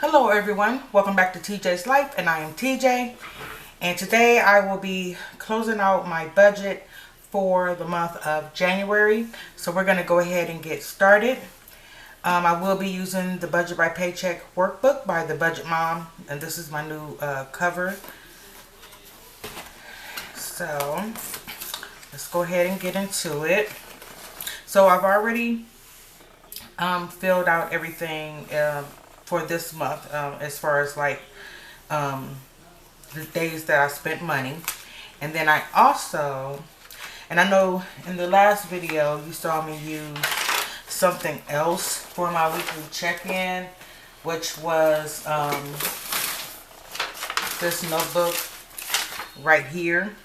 Hello everyone, welcome back to TJ's Life, and I am TJ, and today I will be closing out my budget for the month of January. So we're going to go ahead and get started. I will be using the Budget by Paycheck workbook by the Budget Mom, and this is my new cover. So let's go ahead and get into it. So I've already filled out everything for this month, as far as like the days that I spent money. And then I also, and I know in the last video you saw me use something else for my weekly check-in, which was this notebook right here.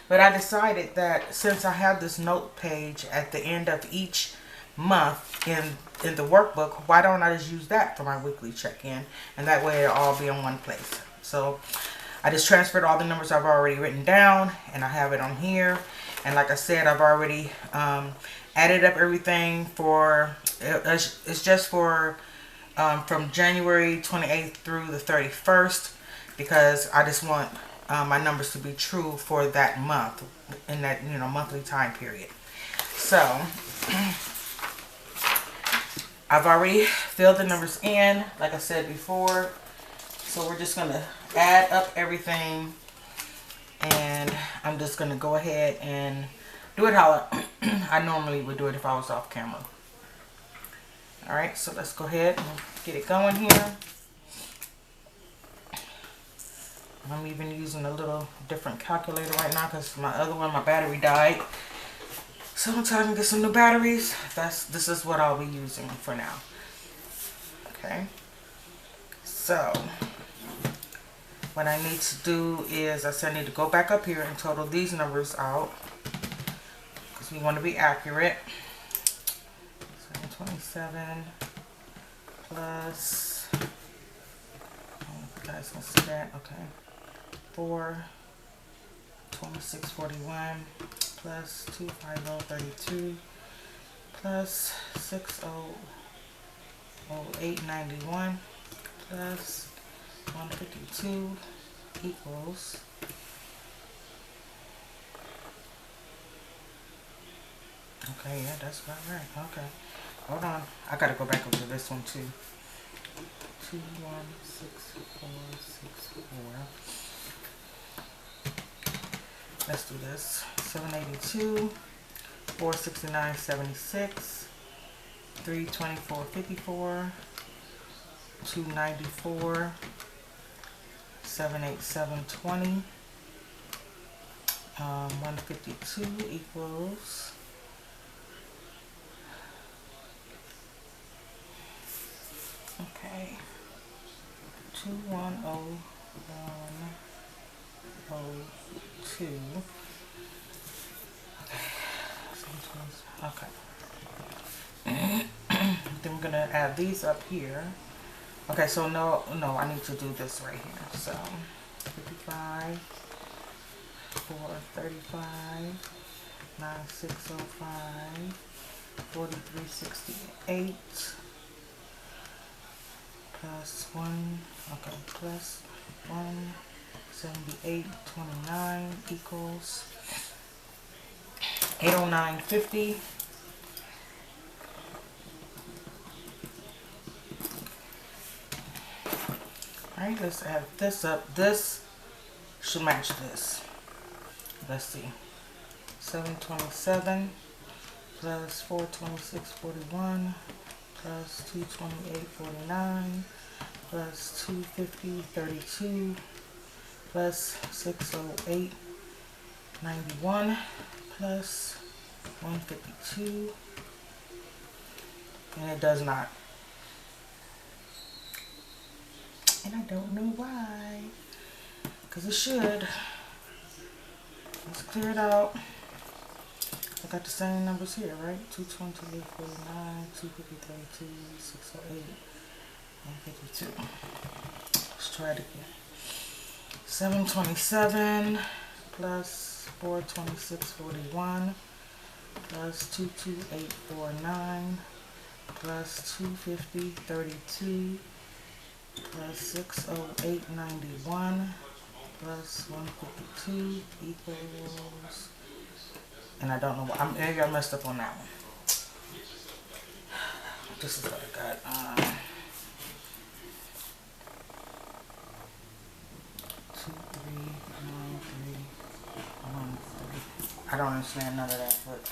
But I decided that since I have this note page at the end of each month in the workbook, why don't I just use that for my weekly check-in, and that way it'll all be in one place. So I just transferred all the numbers I've already written down, and I have it on here. And like I said, I've already added up everything for it's just for from January 28th through the 31st, because I just want my numbers to be true for that month, in that monthly time period. So I've already filled the numbers in, like I said before. So we're just going to add up everything, and I'm just going to go ahead and do it how I normally would do it if I was off camera. Alright, so let's go ahead and get it going here. I'm even using a little different calculator right now because my other one, my battery died. So until I can get some new batteries, this is what I'll be using for now. Okay. So what I need to do is I need to go back up here and total these numbers out, because we want to be accurate. 727 plus, I don't know if you guys can see that. Okay. 426.41 plus 250.32 plus 608.91 plus 152 equals okay, yeah, that's about right. Okay, hold on, I gotta go back over to this one too. 216464. Let's do this. 782, 469.76, 324.54, 294, 787.20, 152 equals okay, 210.102. Okay. Then we're gonna add these up here. Okay, so no, I need to do this right here. So 55, 435, 9605, 4368 plus 1, okay, plus 178.29 equals 809.50. Alright, let's add this up. This should match this. Let's see. 727 plus 426.41 plus 228.49 plus 250.32 plus 608.91 plus 152, and it does not. And I don't know why, because it should. Let's clear it out. I got the same numbers here, right? 228.49, 250.32, 608, 152. Let's try it again. 727 plus 426.41 plus 228.49 plus 250.32 plus 608.91 plus 152 equals, and I don't know what, maybe I messed up on that one. This is what I got. 239313. I don't understand none of that, but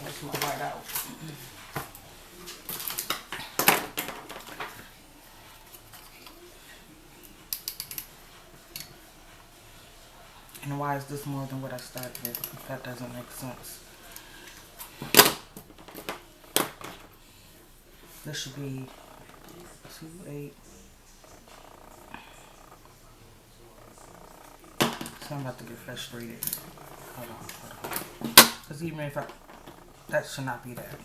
let's move right out. And why is this more than what I started with? That doesn't make sense. This should be 28. So I'm about to get frustrated. Hold on. Because even if that should not be that.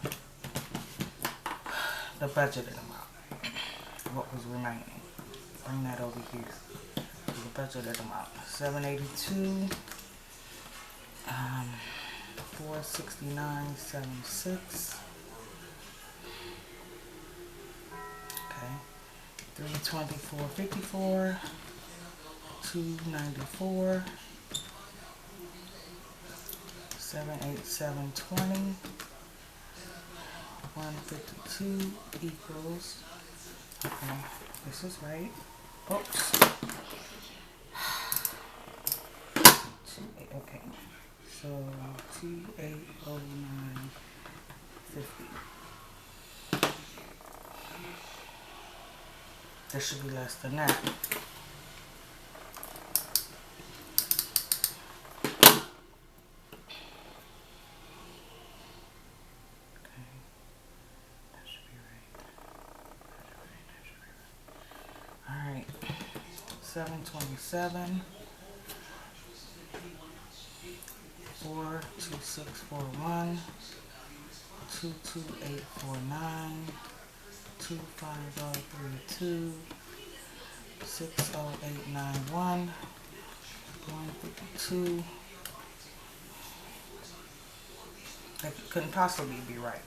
The budgeted amount. What was remaining. Bring that over here. The budgeted amount. 782. 469.76. Okay. 324.54. 294. 787.20. 152 equals. Okay, this is right. Oops. Okay, so 2809.50. This should be less than that. All right, 727. 42641, 22849, 25032, 60891, 152. That couldn't possibly be right.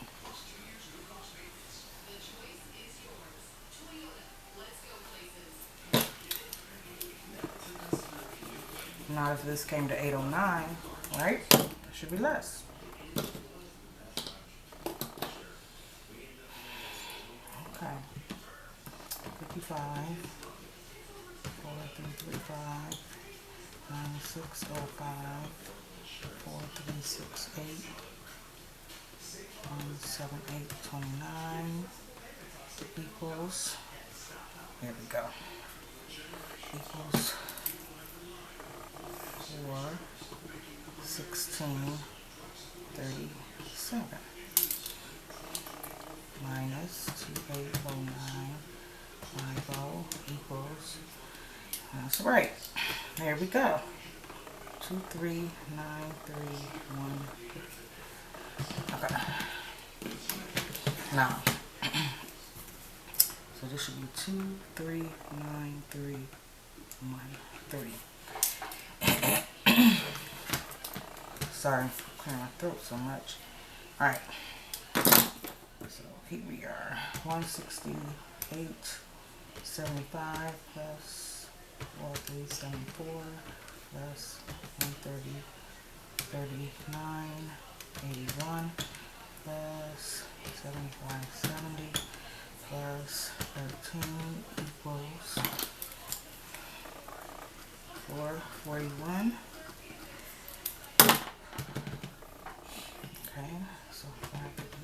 Now if this came to 809, right? It should be less. Okay. 55, 4335, 9605, 4368, 17829 equals, there we go, equals 416.37 minus 2809.50 equals, that's right, there we go, 23931. Okay, now so this should be 23931.3. Sorry, clearing my throat so much. All right. So here we are. 168.75 plus 4374 plus 130.39.81 plus 75.70 plus 13 equals 441. Okay, so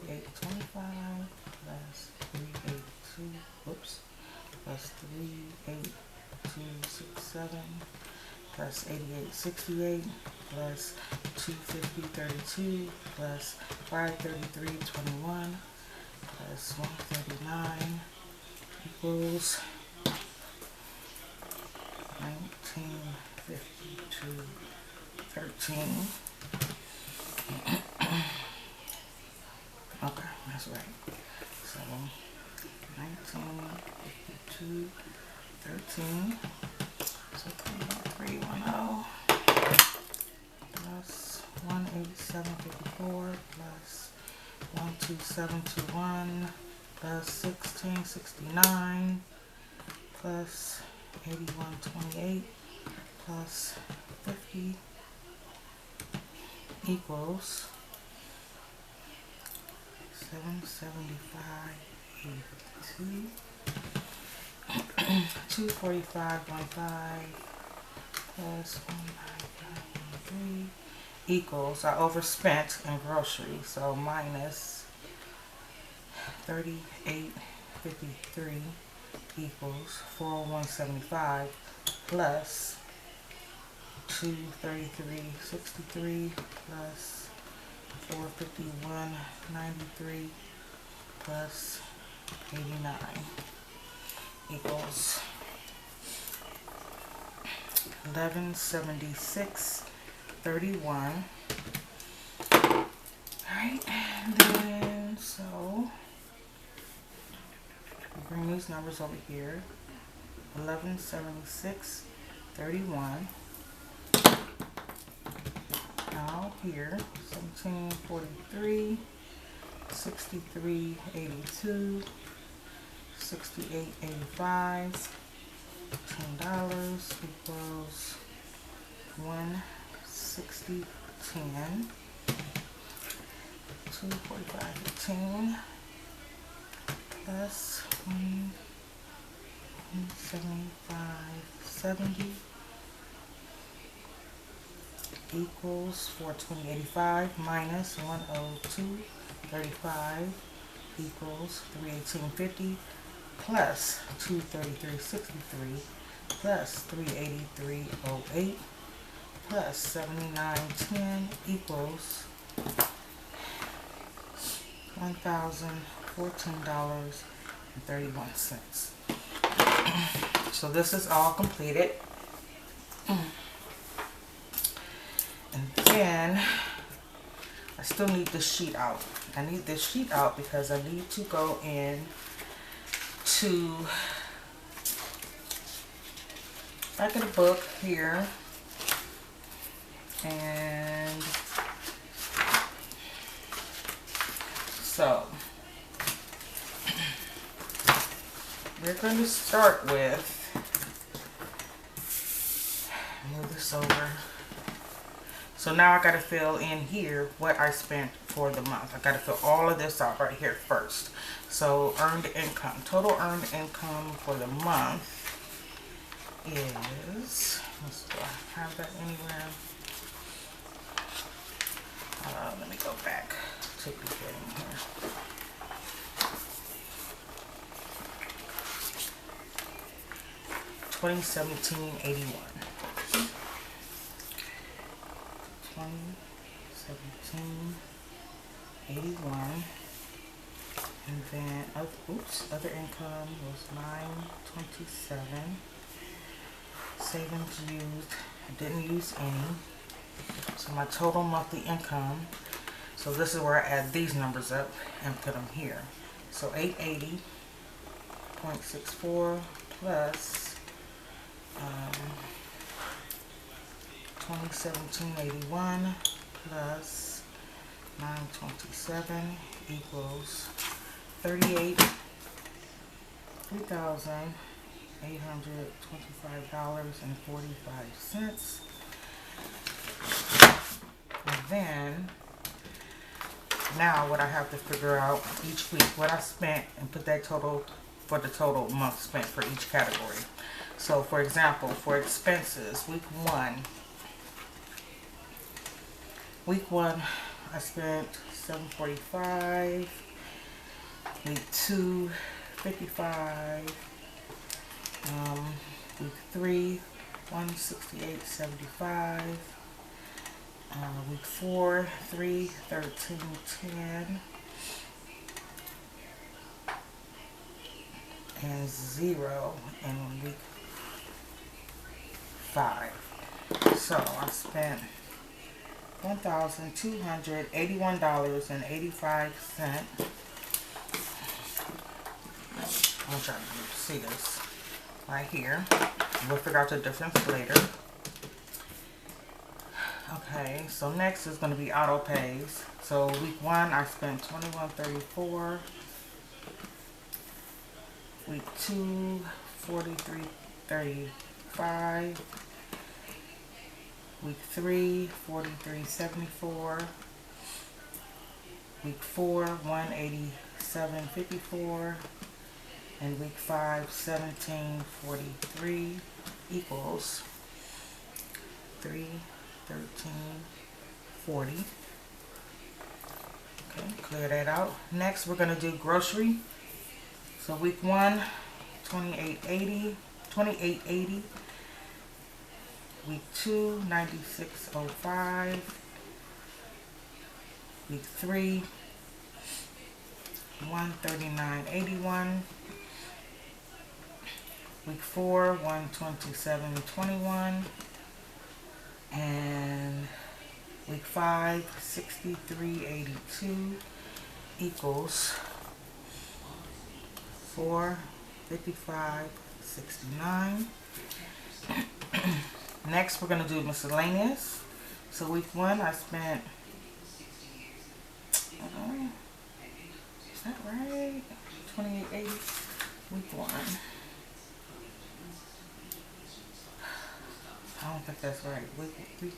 558.25 plus 382, whoops, plus 38267 plus 8868 plus 250.32 plus 533.21 plus 139 equals 1952.13. Okay, that's right. So 1952.13. So 310 plus 187.54 plus 12721 plus 1669 plus 81.28 plus 50 equals 775.82. 245.5 plus 195.3 equals, I overspent in groceries, so minus 38.53 equals 401.75 plus 233.63 plus 451.93 plus 89 equals 1176.31. Alright, and then so bring these numbers over here. 1176.31. Now here 1743, 63.82, 68.85. $10 equals 160.10. 245.10 plus 175.70 equals 420.85 minus 102.35 equals 318.50 plus 233.63 plus 383.08 plus 79.10 equals $1,014.31. So this is all completed. And then I still need this sheet out. I need this sheet out because I need to go in to back of the book here and so we're going to start with, move this over. So now I got to fill in here what I spent for the month. I got to fill all of this out right here first. So earned income, total earned income for the month is, do I have that anywhere? Let me go back to the beginning here. $2017.81. 2017.81. And then, other income was $927. Savings used, I didn't use any. So my total monthly income, so this is where I add these numbers up and put them here. So 880.64 plus 2017.81 plus 927 equals $38,825.45. And then now what I have to figure out each week what I spent and put that total for the total month spent for each category. So for example, for expenses, week one I spent $745. Week 2, $55. Week 3, $168.75. Week 4, $13.10. And 0 in week 5. So I spent $1,281.85. I'm trying to see this right here. We'll figure out the difference later. Okay, so next is going to be auto pays. So week 1 I spent $21.34. Week 2, 43.35. Week 3, 43.74. Week 4, 187.54. And week 5, 17.43 equals 313.40. Okay, clear that out. Next, we're gonna do grocery. So week 1, 28.80. Week 2, 96.05. Week 3, 139.81. Week 4, 127.21. And week 5, 63.82 equals 455.69. Next, we're gonna do miscellaneous. So week 1, I spent, is that right? 28.80. Week 1. I don't think that's right. Week 28.80.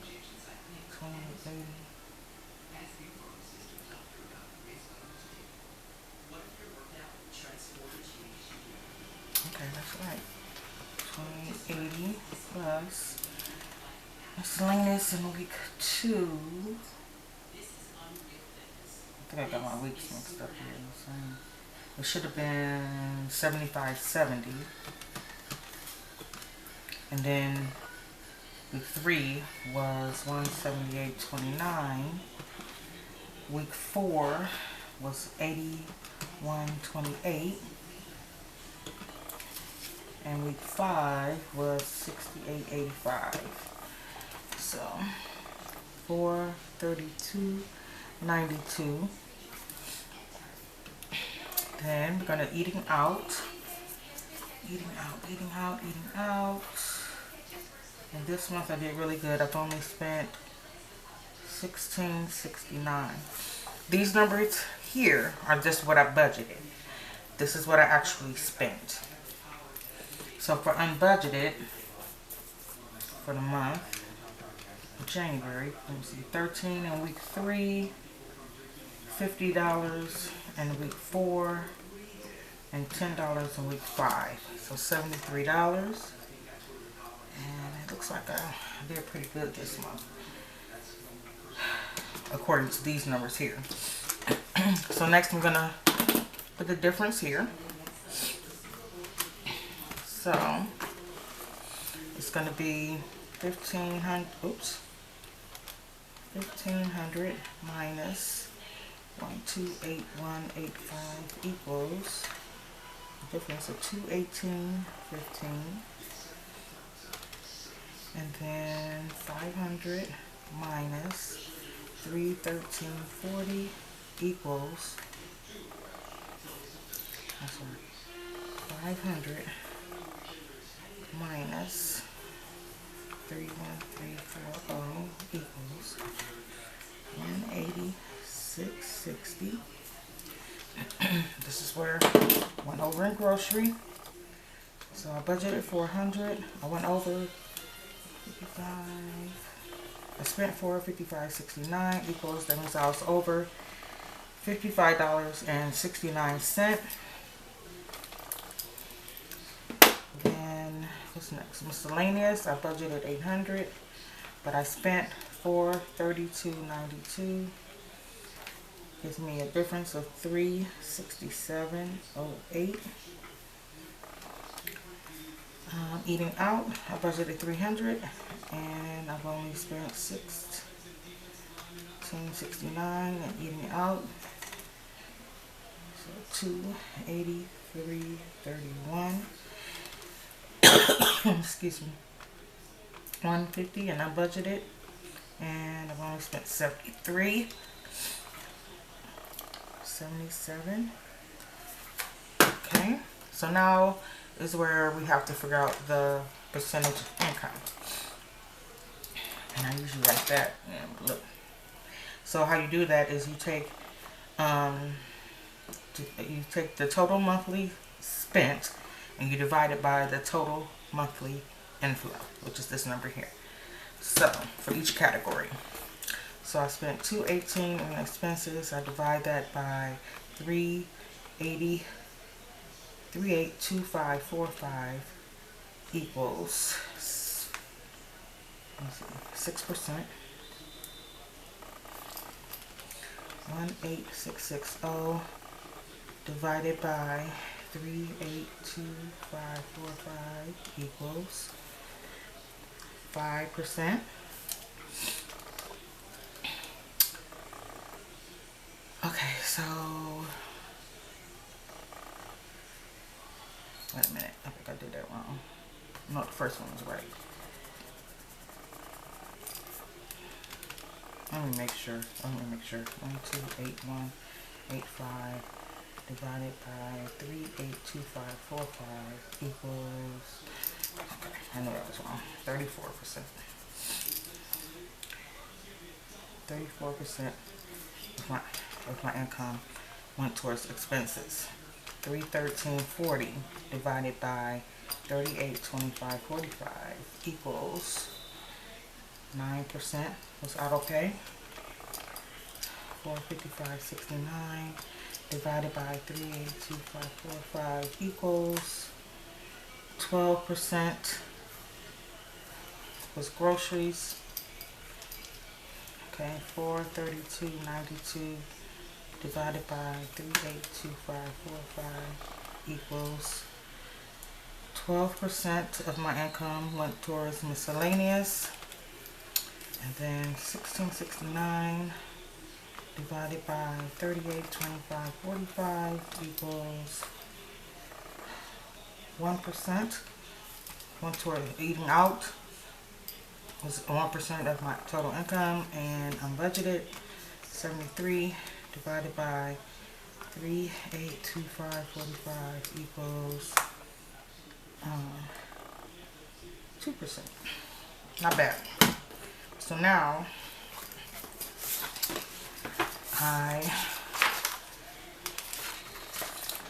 Okay, that's right. 28.80 plus miscellaneous in week 2. I think I got my weeks mixed up here. So it should have been 75.70. And then week 3 was 178.29. Week 4 was 81.28. And week 5 was 68.85. So 432.92. Then we're gonna eating out. And this month I did really good. I've only spent $16.69. These numbers here are just what I budgeted. This is what I actually spent. So for unbudgeted, for the month of January, let me see, 13 in week 3, $50 in week 4, and $10 in week 5. So $73. And it looks like I did pretty good this month, according to these numbers here. So next I'm gonna put the difference here. So it's gonna be 1,500 minus 128185 equals the difference of 218.15. And then 500 minus 313.40 equals, that's right, 500 minus 31340 equals 186.60. This is where I went over in grocery. So I budgeted 400. I went over 55. I spent $455.69 equals, that means I was over $55.69. Then what's next? Miscellaneous. I budgeted 800, but I spent $432.92. Gives me a difference of $367.08. Eating out, I budgeted 300, and I've only spent $16.69 and eating out. So $283.31. Excuse me. 150, and I budgeted, and I've only spent 77. Okay, so now is where we have to figure out the percentage of income. And I usually write that. Look. So how you do that is you take the total monthly spent and you divide it by the total monthly inflow, which is this number here. So for each category, so I spent $218 in expenses. I divide that by 382545 equals 6%. 18660 divided by 382545 equals 5%. Okay, so wait a minute. I think I did that wrong. No, the first one was right. Let me make sure. 128,185 divided by 382545 equals. Okay, I know that was wrong. 34%. 34% of my income went towards expenses. 313.40 divided by 3825.45 equals 9%. Was auto pay. 455.69 divided by 382545 equals 12%. Was groceries. Okay, 432.92 divided by 382545 equals 12% of my income went towards miscellaneous. And then 1669 divided by 382545 equals 1%. Went toward eating out. Was 1% of my total income, and unbudgeted 73 divided by 382545 equals 2%. Not bad. So now I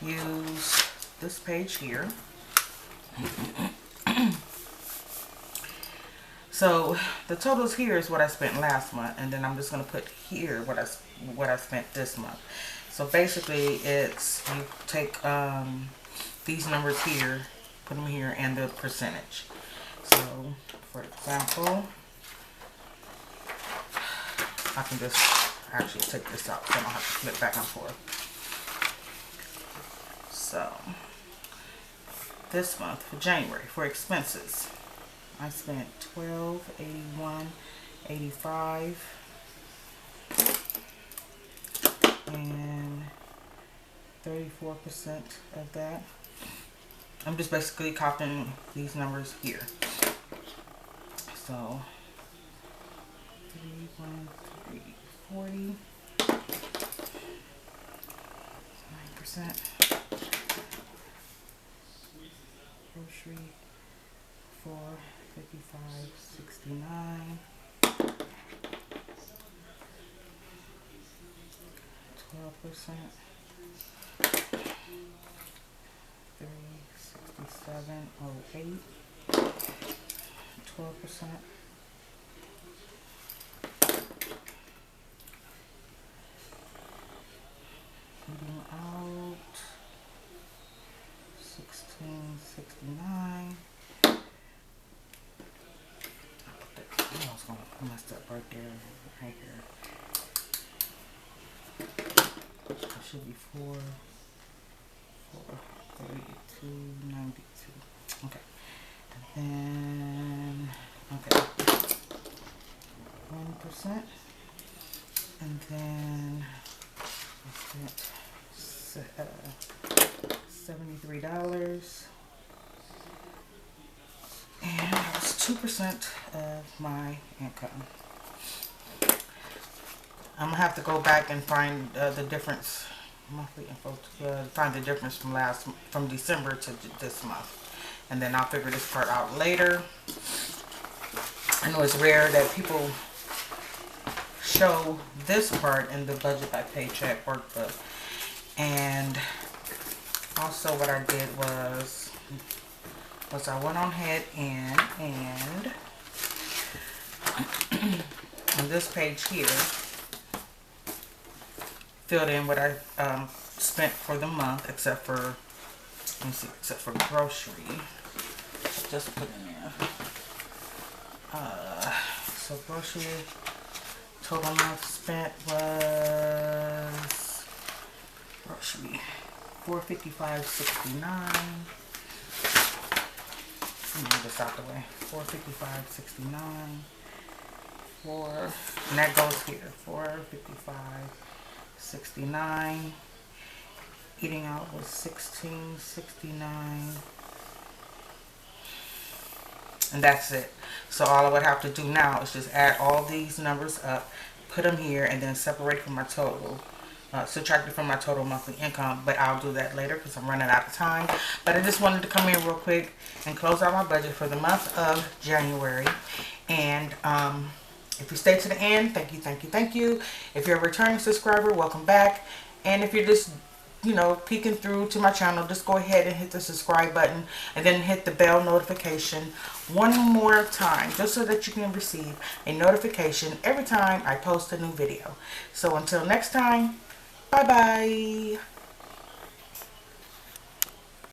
use this page here. So the totals here is what I spent last month, and then I'm just going to put here what I spent this month. So basically, it's you take these numbers here, put them here, and the percentage. So for example, I can just actually take this out so I don't have to flip back and forth. So this month for January for expenses, I spent $1281.85, and 34% of that. I'm just basically copying these numbers here. So 31340, 9%. Grocery 455.69, 12%. 367.08, 12%. Eating out 1669. I was gonna mess up right there, right here. It should be 432.92. Okay, and then okay, 1%, and then I spent $73. And that's 2% of my income. I'm gonna have to go back and find the difference, monthly info, find the difference from December to this month, and then I'll figure this part out later. I know it's rare that people show this part in the budget by paycheck workbook, and also what I did was was I went on ahead and on this page here, filled in what I spent for the month, except for, let me see, except for grocery. Just put in there. So grocery total month spent was grocery $455.69. Move this out the way. $455.69. And that goes here. $455.69. Eating out was $16.69. And that's it. So all I would have to do now is just add all these numbers up, put them here, and then separate from my total. Subtract it from my total monthly income, but I'll do that later because I'm running out of time. But I just wanted to come in real quick and close out my budget for the month of January. And if you stay to the end, thank you, thank you, thank you. If you're a returning subscriber, welcome back. And if you're just, you know, peeking through to my channel, just go ahead and hit the subscribe button and then hit the bell notification one more time, just so that you can receive a notification every time I post a new video. So until next time, bye bye.